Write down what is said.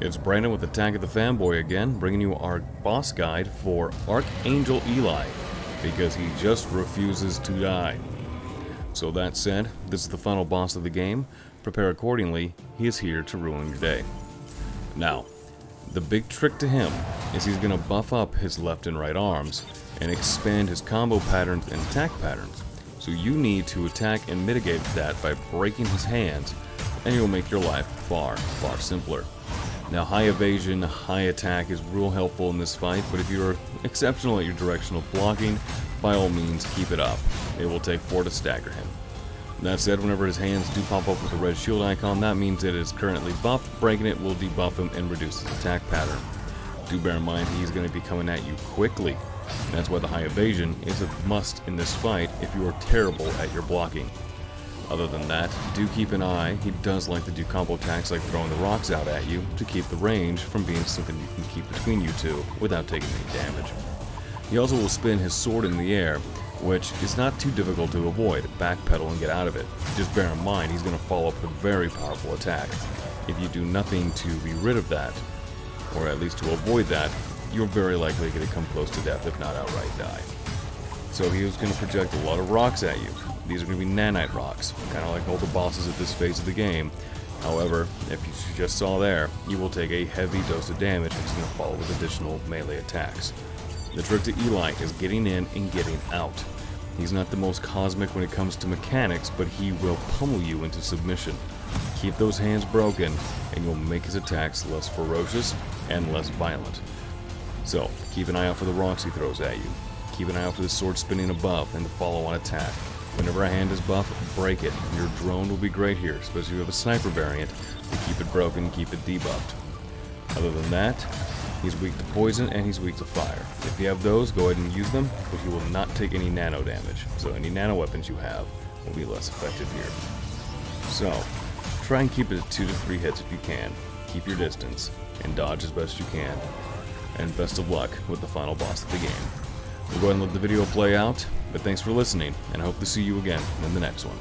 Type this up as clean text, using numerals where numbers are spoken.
It's Brandon with Attack of the Fanboy again, bringing you our boss guide for Archangel Eli, because he just refuses to die. So that said, this is the final boss of the game. Prepare accordingly, he is here to ruin your day. Now, the big trick to him is he's going to buff up his left and right arms and expand his combo patterns and attack patterns. So you need to attack and mitigate that by breaking his hands, and you'll make your life far, far simpler. Now, high evasion, high attack is real helpful in this fight, but if you're exceptional at your directional blocking, by all means keep it up. It will take 4 to stagger him. That said, whenever his hands do pop up with the red shield icon, that means it is currently buffed. Breaking it will debuff him and reduce his attack pattern. Do bear in mind he's going to be coming at you quickly. That's why the high evasion is a must in this fight if you are terrible at your blocking. Other than that, do keep an eye. He does like to do combo attacks like throwing the rocks out at you to keep the range from being something you can keep between you two without taking any damage. He also will spin his sword in the air, which is not too difficult to avoid. Backpedal and get out of it. Just bear in mind he's going to follow up with a very powerful attack. If you do nothing to be rid of that, or at least to avoid that, you're very likely going to come close to death, if not outright die. So he was going to project a lot of rocks at you. These are going to be nanite rocks, kind of like all the bosses at this phase of the game. However, if you just saw there, you will take a heavy dose of damage, and it's going to follow with additional melee attacks. The trick to Eli is getting in and getting out. He's not the most cosmic when it comes to mechanics, but he will pummel you into submission. Keep those hands broken, and you'll make his attacks less ferocious and less violent. So, keep an eye out for the rocks he throws at you. Keep an eye out for the sword spinning above and the follow-on attack. Whenever a hand is buffed, break it. Your drone will be great here, especially if you have a sniper variant, to keep it broken, keep it debuffed. Other than that, he's weak to poison and he's weak to fire. If you have those, go ahead and use them, but he will not take any nano damage. So any nano weapons you have will be less effective here. So, try and keep it at 2 to 3 hits if you can. Keep your distance and dodge as best you can. And best of luck with the final boss of the game. We'll go ahead and let the video play out, but thanks for listening, and I hope to see you again in the next one.